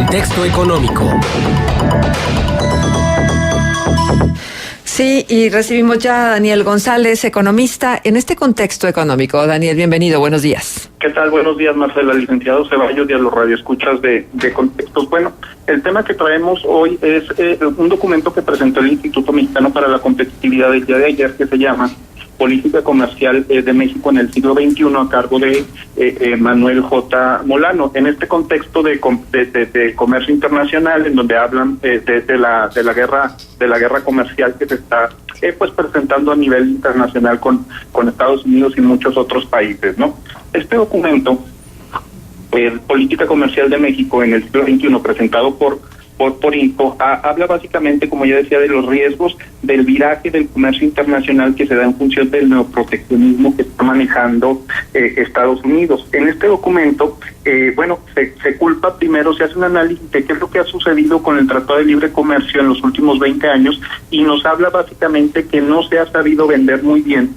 Contexto económico. Sí, y recibimos ya a Daniel González, economista, en este contexto económico. Daniel, bienvenido, buenos días. ¿Qué tal? Buenos días, Marcela, licenciado Ceballos y a los radioescuchas de Contextos. Bueno, el tema que traemos hoy es un documento que presentó el Instituto Mexicano para la Competitividad del día de ayer, que se llama Política Comercial de México en el siglo XXI, a cargo de Manuel J. Molano. En este contexto de comercio internacional, en donde hablan de la guerra comercial que se está pues presentando a nivel internacional con Estados Unidos y muchos otros países, ¿no? Este documento, Política Comercial de México en el siglo XXI, presentado por INCO, habla básicamente, como ya decía, de los riesgos del viraje del comercio internacional que se da en función del neoproteccionismo que está manejando Estados Unidos. En este documento, se culpa primero, se hace un análisis de qué es lo que ha sucedido con el Tratado de Libre Comercio en los últimos 20 años y nos habla básicamente que no se ha sabido vender muy bien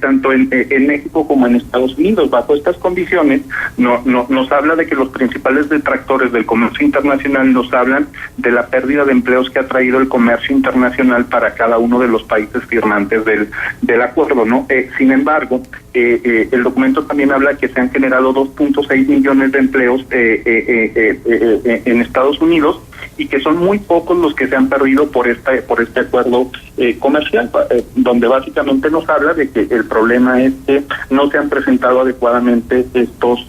tanto en México como en Estados Unidos. Bajo estas condiciones, nos habla de que los principales detractores del comercio internacional nos hablan de la pérdida de empleos que ha traído el comercio internacional para cada uno de los países firmantes del acuerdo, ¿no? Sin embargo, el documento también habla que se han generado 2.6 millones de empleos en Estados Unidos y que son muy pocos los que se han perdido por este acuerdo comercial, donde básicamente nos habla de que el problema es que no se han presentado adecuadamente estos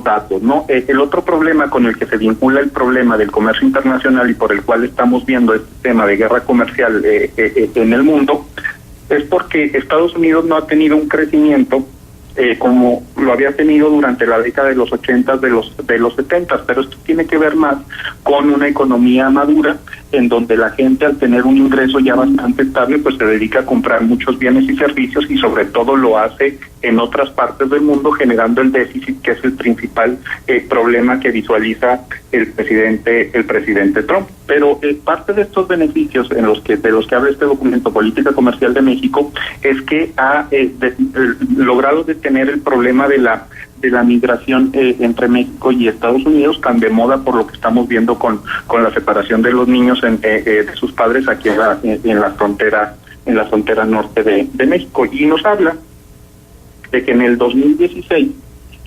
datos, ¿no? El otro problema con el que se vincula el problema del comercio internacional y por el cual estamos viendo este tema de guerra comercial en el mundo es porque Estados Unidos no ha tenido un crecimiento como lo había tenido durante la década de los 80, de los 70, pero esto tiene que ver más con una economía madura, en donde la gente, al tener un ingreso ya bastante estable, pues se dedica a comprar muchos bienes y servicios y sobre todo lo hace en otras partes del mundo, generando el déficit, que es el principal problema que visualiza el presidente Trump. Pero parte de estos beneficios de los que habla este documento, Política Comercial de México, es que ha logrado detener el problema de la migración entre México y Estados Unidos, tan de moda por lo que estamos viendo con la separación de los niños de sus padres aquí en la frontera norte de México. Y nos habla de que en el 2016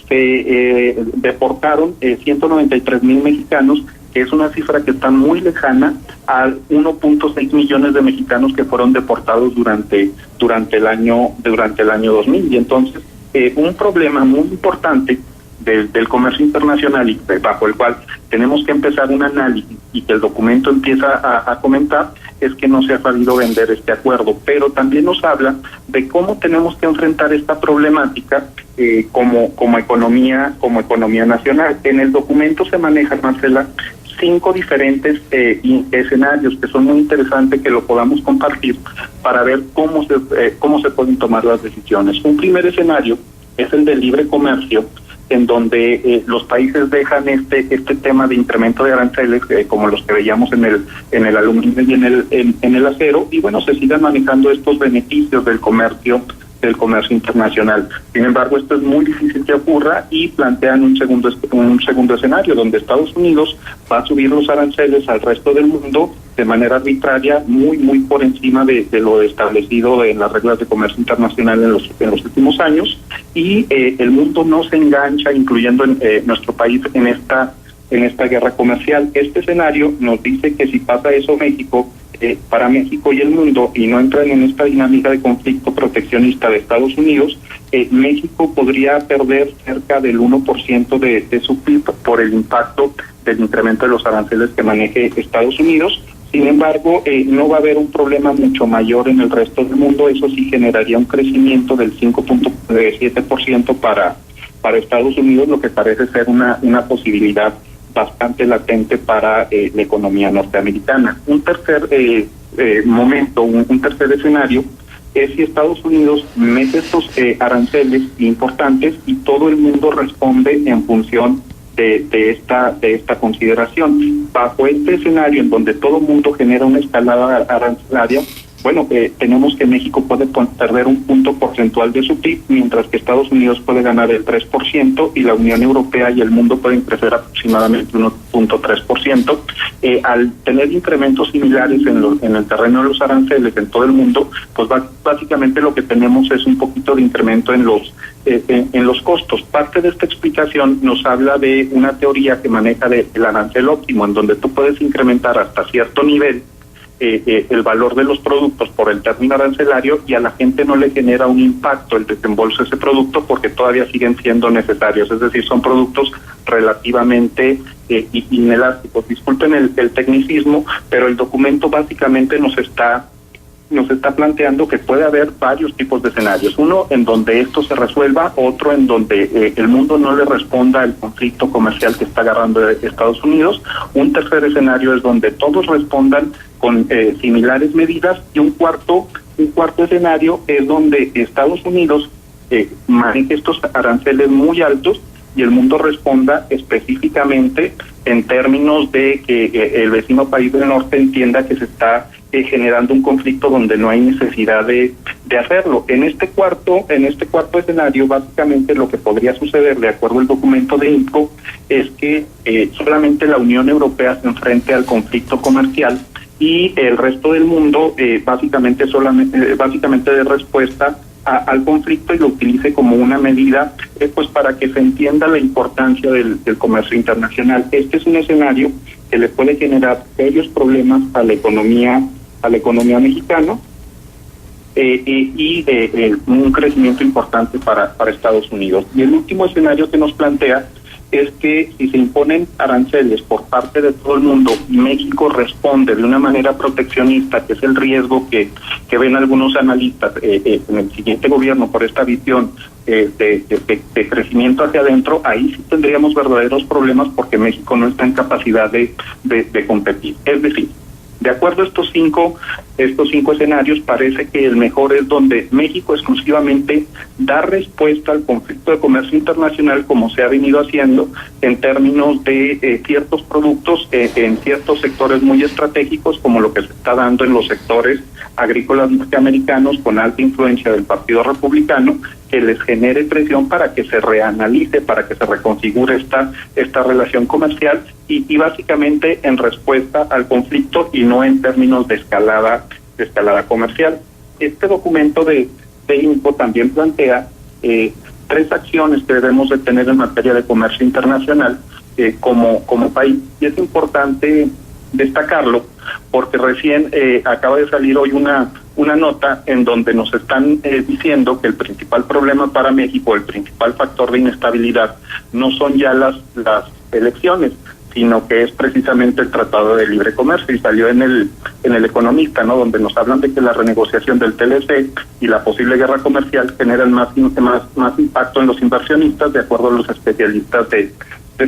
se deportaron 193,000 mexicanos, que es una cifra que está muy lejana a 1.6 millones de mexicanos que fueron deportados durante el año 2000. Y entonces un problema muy importante del comercio internacional y bajo el cual tenemos que empezar un análisis y que el documento empieza a comentar es que no se ha sabido vender este acuerdo, pero también nos habla de cómo tenemos que enfrentar esta problemática como economía nacional. En el documento se manejan, Marcela, 5 diferentes escenarios que son muy interesantes que lo podamos compartir para ver cómo se pueden tomar las decisiones. Un primer escenario es el del libre comercio, en donde los países dejan este tema de incremento de aranceles como los que veíamos en el aluminio y en el acero, y bueno, se sigan manejando estos beneficios del comercio internacional. Sin embargo, esto es muy difícil que ocurra y plantean un segundo escenario donde Estados Unidos va a subir los aranceles al resto del mundo de manera arbitraria, muy por encima de lo establecido en las reglas de comercio internacional en los últimos años, y el mundo no se engancha, incluyendo nuestro país, en esta guerra comercial. Este escenario nos dice que si pasa eso para México y el mundo, y no entran en esta dinámica de conflicto proteccionista de Estados Unidos, México podría perder cerca del 1% de su PIB por el impacto del incremento de los aranceles que maneje Estados Unidos. Sin embargo, no va a haber un problema mucho mayor en el resto del mundo. Eso sí generaría un crecimiento del 5.7% para Estados Unidos, lo que parece ser una posibilidad bastante latente para la economía norteamericana. Un tercer momento, un tercer escenario, es si Estados Unidos mete estos aranceles importantes y todo el mundo responde en función de esta consideración. Bajo este escenario, en donde todo el mundo genera una escalada arancelaria, bueno, tenemos que México puede perder un punto porcentual de su PIB, mientras que Estados Unidos puede ganar el 3% y la Unión Europea y el mundo pueden crecer aproximadamente 1.3%. Al tener incrementos similares en el terreno de los aranceles en todo el mundo, pues básicamente lo que tenemos es un poquito de incremento en los costos. Parte de esta explicación nos habla de una teoría que maneja el arancel óptimo, en donde tú puedes incrementar hasta cierto nivel el valor de los productos por el término arancelario y a la gente no le genera un impacto el desembolso de ese producto porque todavía siguen siendo necesarios, es decir, son productos relativamente inelásticos. Disculpen el tecnicismo, pero el documento básicamente nos está planteando que puede haber varios tipos de escenarios. Uno en donde esto se resuelva, otro en donde el mundo no le responda al conflicto comercial que está agarrando Estados Unidos. Un tercer escenario es donde todos respondan con similares medidas, y un cuarto escenario es donde Estados Unidos maneje estos aranceles muy altos y el mundo responda específicamente en términos de que el vecino país del norte entienda que se está generando un conflicto donde no hay necesidad de hacerlo. En este cuarto escenario, básicamente lo que podría suceder, de acuerdo al documento de INCO, es que solamente la Unión Europea se enfrente al conflicto comercial y el resto del mundo básicamente de respuesta al conflicto y lo utilice como una medida pues para que se entienda la importancia del comercio internacional. Este es un escenario que le puede generar serios problemas a la economía mexicana y un crecimiento importante para Estados Unidos. Y el último escenario que nos plantea es que si se imponen aranceles por parte de todo el mundo y México responde de una manera proteccionista, que es el riesgo que ven algunos analistas en el siguiente gobierno por esta visión de crecimiento hacia adentro, ahí sí tendríamos verdaderos problemas porque México no está en capacidad de competir. Es decir, de acuerdo a estos cinco escenarios, parece que el mejor es donde México exclusivamente da respuesta al conflicto de comercio internacional como se ha venido haciendo en términos de ciertos productos en ciertos sectores muy estratégicos, como lo que se está dando en los sectores agrícolas norteamericanos con alta influencia del Partido Republicano, que les genere presión para que se reanalice, para que se reconfigure esta relación comercial y básicamente en respuesta al conflicto y no en términos de escalada comercial. Este documento de INCO también plantea 3 acciones que debemos de tener en materia de comercio internacional como país, y es importante destacarlo porque recién acaba de salir hoy una nota en donde nos están diciendo que el principal problema para México, el principal factor de inestabilidad, no son ya las elecciones, sino que es precisamente el Tratado de Libre Comercio, y salió en el Economista, ¿no?, donde nos hablan de que la renegociación del TLC y la posible guerra comercial generan más impacto en los inversionistas, de acuerdo a los especialistas de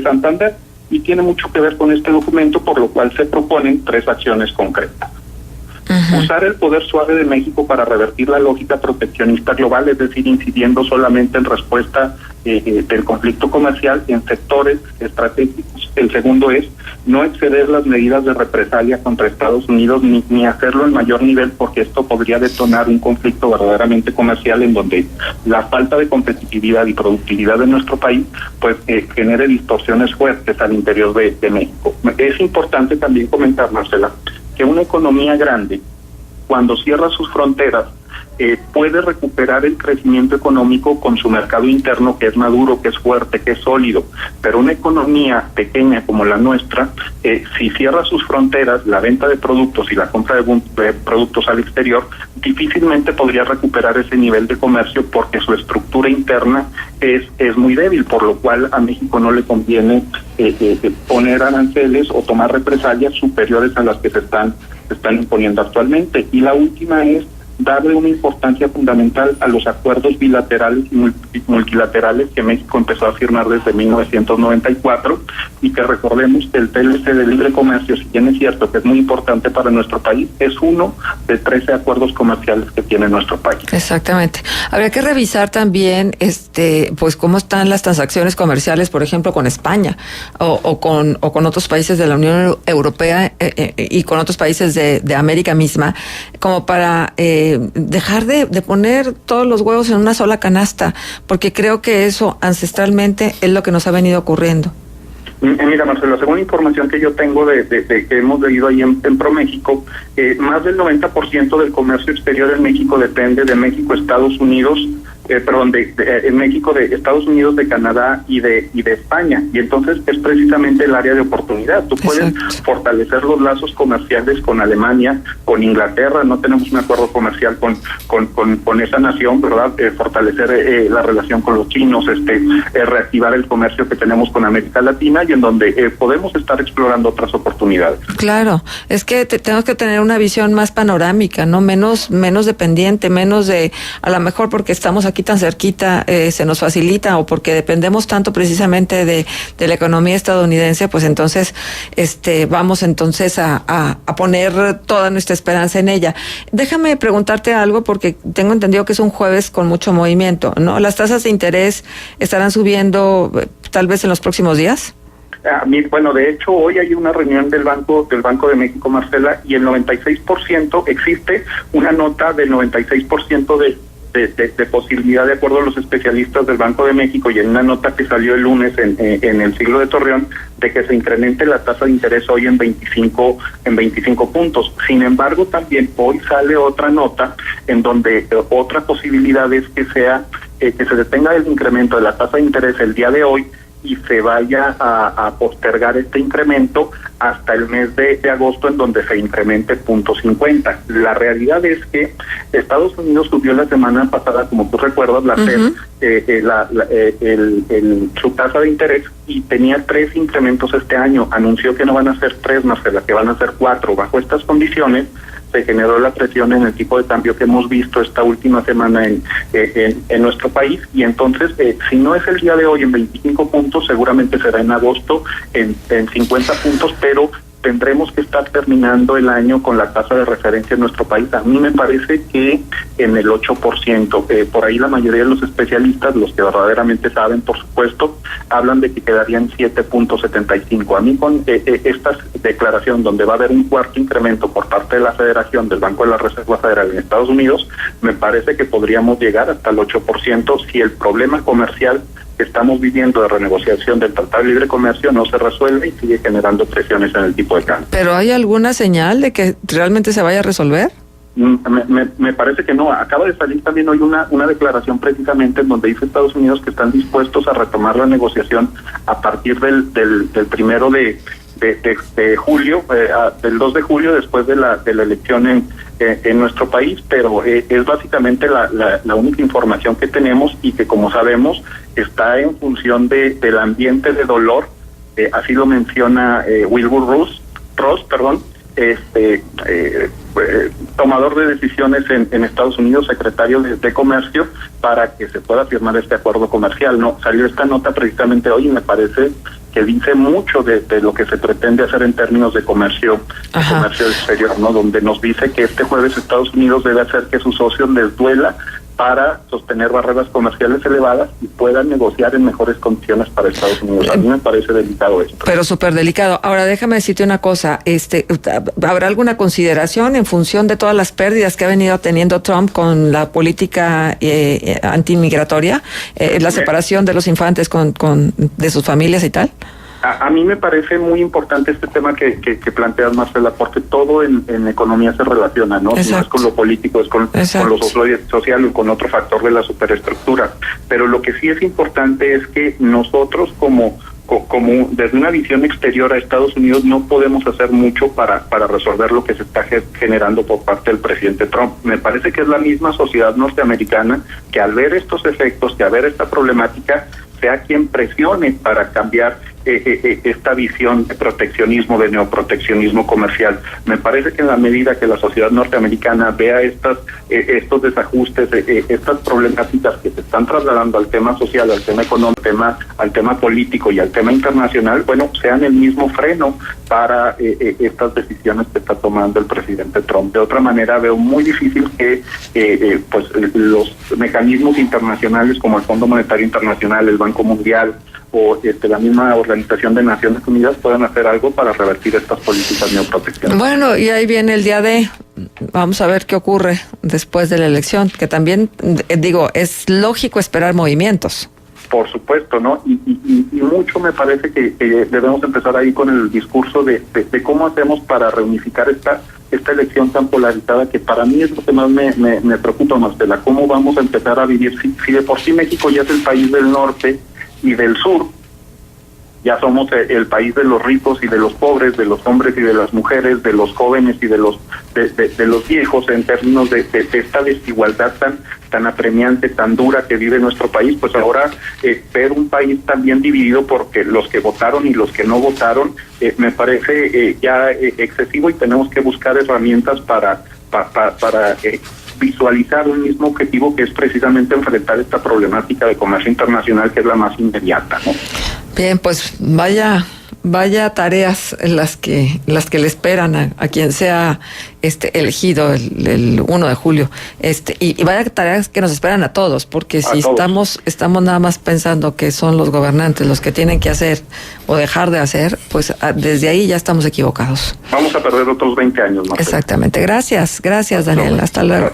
Santander, y tiene mucho que ver con este documento, por lo cual se proponen 3 acciones concretas. Usar el poder suave de México para revertir la lógica proteccionista global, es decir, incidiendo solamente en respuesta del conflicto comercial en sectores estratégicos. El segundo es no exceder las medidas de represalia contra Estados Unidos ni hacerlo en mayor nivel, porque esto podría detonar un conflicto verdaderamente comercial en donde la falta de competitividad y productividad de nuestro país pues genere distorsiones fuertes al interior de México. Es importante también comentar, Marcela, que una economía grande, cuando cierra sus fronteras, puede recuperar el crecimiento económico con su mercado interno, que es maduro, que es fuerte, que es sólido. Pero una economía pequeña como la nuestra, si cierra sus fronteras, la venta de productos y la compra de productos al exterior, difícilmente podría recuperar ese nivel de comercio porque su estructura interna es muy débil, por lo cual a México no le conviene poner aranceles o tomar represalias superiores a las que se están imponiendo actualmente. Y la última es darle una importancia fundamental a los acuerdos bilaterales y multilaterales que México empezó a firmar desde 1994 y que recordemos que el TLC de libre comercio, si bien es cierto que es muy importante para nuestro país, es uno de 13 acuerdos comerciales que tiene nuestro país. Exactamente. Habría que revisar también pues cómo están las transacciones comerciales, por ejemplo, con España o con otros países de la Unión Europea y con otros países de América misma, como para dejar de poner todos los huevos en una sola canasta, porque creo que eso ancestralmente es lo que nos ha venido ocurriendo. Mira, Marcelo, según la información que yo tengo de que hemos leído ahí en ProMéxico, más del 90% del comercio exterior en México depende de México, Estados Unidos, en México, de Estados Unidos, de Canadá y de España, y entonces es precisamente el área de oportunidad. Tú puedes fortalecer los lazos comerciales con Alemania, con Inglaterra, no tenemos un acuerdo comercial con esa nación, ¿verdad? Fortalecer la relación con los chinos, reactivar el comercio que tenemos con América Latina y en donde podemos estar explorando otras oportunidades. Claro, es que tenemos que tener una visión más panorámica, no menos dependiente, menos de, a lo mejor porque estamos aquí tan cerquita, se nos facilita, o porque dependemos tanto precisamente de la economía estadounidense, pues entonces vamos entonces a poner toda nuestra esperanza en ella. Déjame preguntarte algo, porque tengo entendido que es un jueves con mucho movimiento, ¿no? ¿Las tasas de interés estarán subiendo tal vez en los próximos días? Bueno, de hecho, hoy hay una reunión del Banco de México, Marcela, y el 96%, existe una nota del 96% de posibilidad, de acuerdo a los especialistas del Banco de México, y en una nota que salió el lunes en el Siglo de Torreón, de que se incremente la tasa de interés hoy en 25 puntos. Sin embargo, también hoy sale otra nota en donde otra posibilidad es que se detenga el incremento de la tasa de interés el día de hoy y se vaya a postergar este incremento hasta el mes de agosto, en donde se incremente 0.50. La realidad es que Estados Unidos subió la semana pasada, como tú recuerdas, la FED, su tasa de interés, y tenía 3 incrementos este año. Anunció que no van a ser 3, Marcela, que van a ser 4. Bajo estas condiciones se generó la presión en el tipo de cambio que hemos visto esta última semana en nuestro país, y entonces si no es el día de hoy en 25 puntos, seguramente será en agosto en 50 puntos, pero tendremos que estar terminando el año con la tasa de referencia en nuestro país. A mí me parece que en el 8%. Por ahí la mayoría de los especialistas, los que verdaderamente saben, por supuesto, hablan de que quedaría en 7.75. A mí con esta declaración, donde va a haber un cuarto incremento por parte de la Federación, del Banco de la Reserva Federal en Estados Unidos, me parece que podríamos llegar hasta el 8% si el problema comercial que estamos viviendo de renegociación del Tratado de Libre Comercio no se resuelve y sigue generando presiones en el tipo de cambio. ¿Pero hay alguna señal de que realmente se vaya a resolver? Me parece que no. Acaba de salir también hoy una declaración precisamente en donde dice Estados Unidos que están dispuestos a retomar la negociación a partir del 1 de julio, del 2 de julio, después de la elección en nuestro país, pero es básicamente la única información que tenemos, y que, como sabemos, está en función del ambiente de dolor, así lo menciona Wilbur Ross, tomador de decisiones en Estados Unidos, secretario de Comercio, para que se pueda firmar este acuerdo comercial. No, salió esta nota precisamente hoy y me parece que dice mucho de lo que se pretende hacer en términos de comercio exterior, ¿no? Donde nos dice que este jueves Estados Unidos debe hacer que sus socios les duela para sostener barreras comerciales elevadas y puedan negociar en mejores condiciones para Estados Unidos. A mí me parece delicado esto. Pero súper delicado. Ahora, déjame decirte una cosa. ¿Habrá alguna consideración en función de todas las pérdidas que ha venido teniendo Trump con la política antimigratoria, la separación de los infantes de sus familias y tal? A mí me parece muy importante este tema que planteas, Marcela, porque todo en economía se relaciona, ¿no? Exacto. No es con lo político, es con lo social o con otro factor de la superestructura. Pero lo que sí es importante es que nosotros como desde una visión exterior a Estados Unidos no podemos hacer mucho para resolver lo que se está generando por parte del presidente Trump. Me parece que es la misma sociedad norteamericana que, al ver estos efectos, que al ver esta problemática, sea quien presione para cambiar esta visión de proteccionismo, de neoproteccionismo comercial. Me parece que en la medida que la sociedad norteamericana vea estos desajustes, estas problemáticas que se están trasladando al tema social, al tema económico, al tema político y al tema internacional, bueno, sean el mismo freno para estas decisiones que está tomando el presidente Trump. De otra manera, veo muy difícil que pues los mecanismos internacionales como el Fondo Monetario Internacional, el Banco Mundial o la misma Organización de Naciones Unidas puedan hacer algo para revertir estas políticas neoproteccionistas. Bueno, y ahí viene el día D. Vamos a ver qué ocurre después de la elección, que también, es lógico esperar movimientos. Por supuesto, ¿no? Y mucho me parece que debemos empezar ahí con el discurso de cómo hacemos para reunificar esta elección tan polarizada, que para mí es lo que más me preocupa, Marcela. ¿Cómo vamos a empezar a vivir? Si de por sí México ya es el país del norte y del sur, ya somos el país de los ricos y de los pobres, de los hombres y de las mujeres, de los jóvenes y de los viejos, en términos de esta desigualdad tan apremiante, tan dura que vive nuestro país. Pues ahora ver un país también dividido porque los que votaron y los que no votaron, me parece ya excesivo, y tenemos que buscar herramientas para visualizar un mismo objetivo, que es precisamente enfrentar esta problemática de comercio internacional, que es la más inmediata, ¿no? Bien, pues vaya tareas las que le esperan a quien sea elegido el 1 de julio. Y vaya tareas que nos esperan a todos, porque si estamos nada más pensando que son los gobernantes los que tienen que hacer o dejar de hacer, pues desde ahí ya estamos equivocados. Vamos a perder otros 20 años, ¿no? Exactamente. Gracias, Daniel. Hasta luego.